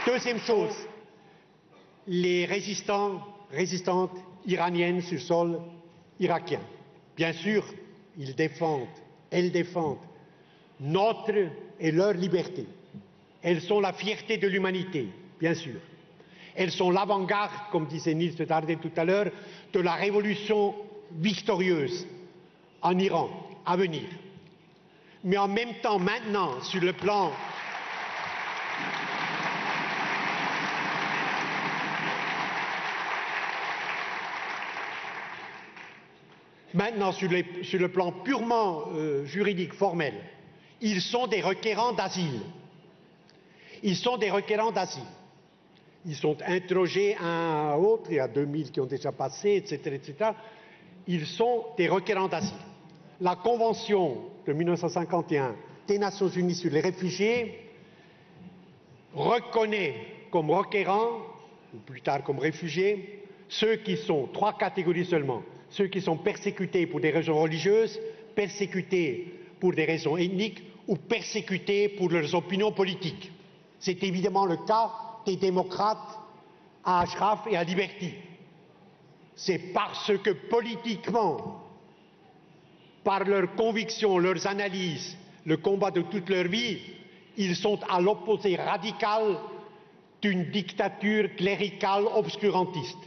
Deuxième chose, les résistantes iraniennes sur sol irakien. Bien sûr, elles défendent notre et leur liberté. Elles sont la fierté de l'humanité, bien sûr. Elles sont l'avant-garde, comme disait Niels de Tardé tout à l'heure, de la révolution victorieuse en Iran à venir. Mais en même temps, maintenant, sur le plan sur le plan purement juridique, formel, ils sont des requérants d'asile. Ils sont des requérants d'asile. Ils sont interrogés un à l'autre, il y a 2000 qui ont déjà passé, etc., etc. Ils sont des requérants d'asile. La Convention de 1951 des Nations Unies sur les réfugiés reconnaît comme requérants, ou plus tard comme réfugiés, ceux qui sont, 3 catégories seulement, ceux qui sont persécutés pour des raisons religieuses, persécutés pour des raisons ethniques ou persécutés pour leurs opinions politiques. C'est évidemment le cas des démocrates à Ashraf et à Liberty. C'est parce que politiquement, par leurs convictions, leurs analyses, le combat de toute leur vie, ils sont à l'opposé radical d'une dictature cléricale obscurantiste.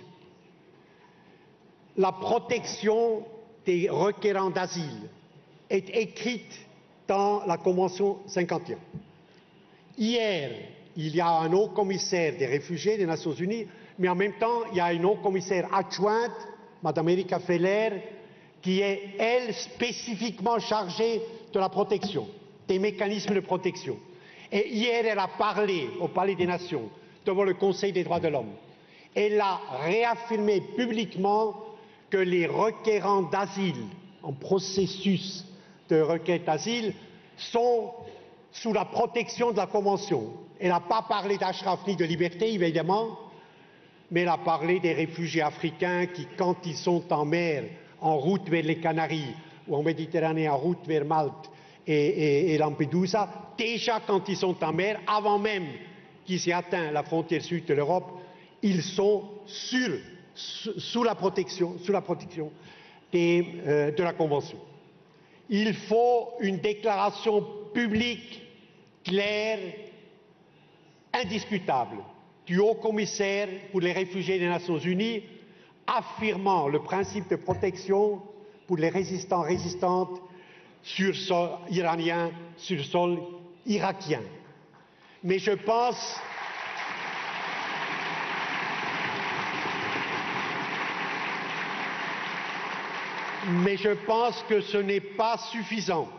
La protection des requérants d'asile est écrite dans la Convention 51. Hier, il y a un haut commissaire des réfugiés des Nations Unies, mais en même temps, il y a une haut commissaire adjointe, Mme Erika Feller, qui est, elle, spécifiquement chargée de la protection, des mécanismes de protection. Et hier, elle a parlé au Palais des Nations, devant le Conseil des droits de l'homme. Elle a réaffirmé publiquement que les requérants d'asile, en processus de requête d'asile, sont sous la protection de la Convention. Elle n'a pas parlé d'Ashraf ni de Liberté, évidemment, mais elle a parlé des réfugiés africains qui, quand ils sont en mer, en route vers les Canaries, ou en Méditerranée, en route vers Malte et Lampedusa, déjà quand ils sont en mer, avant même qu'ils aient atteint la frontière sud de l'Europe, ils sont sous la protection de la Convention. Il faut une déclaration publique, claire, indiscutable du haut-commissaire pour les réfugiés des Nations Unies, affirmant le principe de protection pour les résistantes sur sol iranien, sur sol irakien. Mais je pense que ce n'est pas suffisant.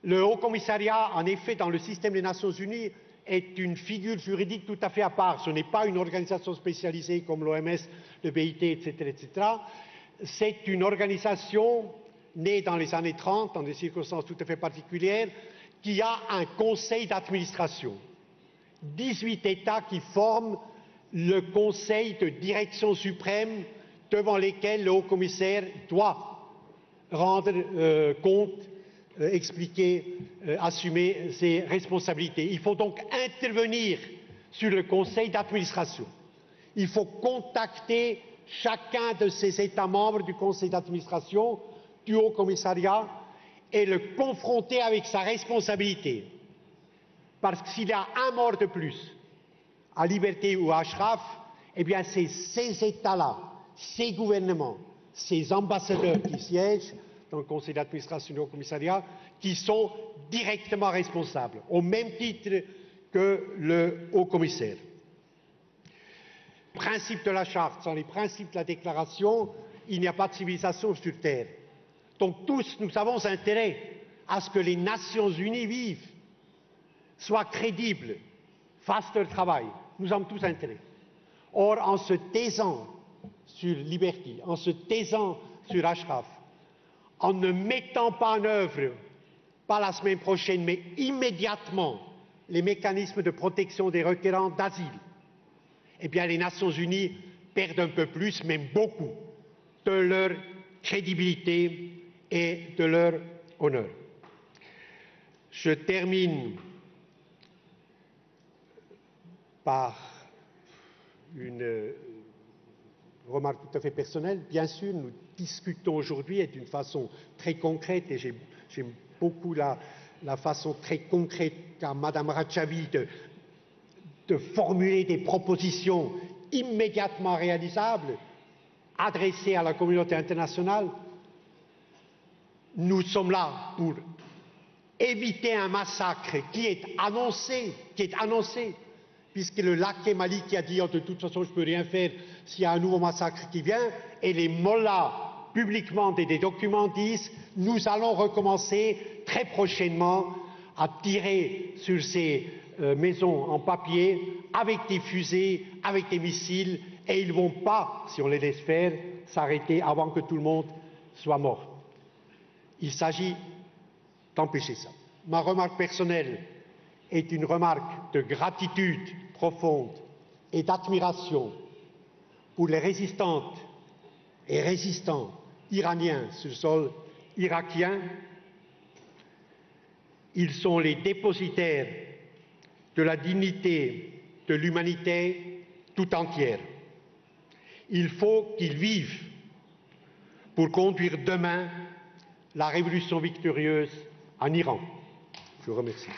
Le Haut-Commissariat, en effet, dans le système des Nations Unies, est une figure juridique tout à fait à part. Ce n'est pas une organisation spécialisée comme l'OMS, le BIT, etc., etc. C'est une organisation née dans les années 30, dans des circonstances tout à fait particulières, qui a un conseil d'administration. 18 États qui forment le conseil de direction suprême devant lesquels le haut-commissaire doit rendre compte, expliquer, assumer ses responsabilités. Il faut donc intervenir sur le conseil d'administration. Il faut contacter chacun de ces États membres du conseil d'administration, du haut-commissariat, et le confronter avec sa responsabilité. Parce que s'il y a un mort de plus à Liberté ou à Ashraf, eh bien c'est ces États-là, ces gouvernements, ces ambassadeurs qui siègent dans le conseil d'administration du haut-commissariat, qui sont directement responsables, au même titre que le haut-commissaire. Les principes de la charte, sans les principes de la déclaration, il n'y a pas de civilisation sur Terre. Donc tous, nous avons intérêt à ce que les Nations Unies vivent, soient crédibles, fassent leur travail. Nous avons tous intérêt. Or, en se taisant sur Liberty, en se taisant sur Ashraf, en ne mettant pas en œuvre, pas la semaine prochaine, mais immédiatement, les mécanismes de protection des requérants d'asile, eh bien les Nations Unies perdent un peu plus, même beaucoup, de leur crédibilité et de leur honneur. Je termine par une remarque tout à fait personnelle. Bien sûr, nous discutons aujourd'hui et d'une façon très concrète, et j'aime beaucoup la façon très concrète qu'a Mme Rajavi de formuler des propositions immédiatement réalisables adressées à la communauté internationale. Nous sommes là pour éviter un massacre qui est annoncé, puisque le lac Mali qui a dit « de toute façon je ne peux rien faire s'il y a un nouveau massacre qui vient », et les mollahs publiquement des documents disent « nous allons recommencer très prochainement à tirer sur ces maisons en papier avec des fusées, avec des missiles, et ils ne vont pas, si on les laisse faire, s'arrêter avant que tout le monde soit mort ». Il s'agit d'empêcher ça. Ma remarque personnelle est une remarque de gratitude profonde et d'admiration pour les résistantes et résistants iraniens sur le sol irakien. Ils sont les dépositaires de la dignité de l'humanité tout entière. Il faut qu'ils vivent pour conduire demain la révolution victorieuse en Iran. Je vous remercie.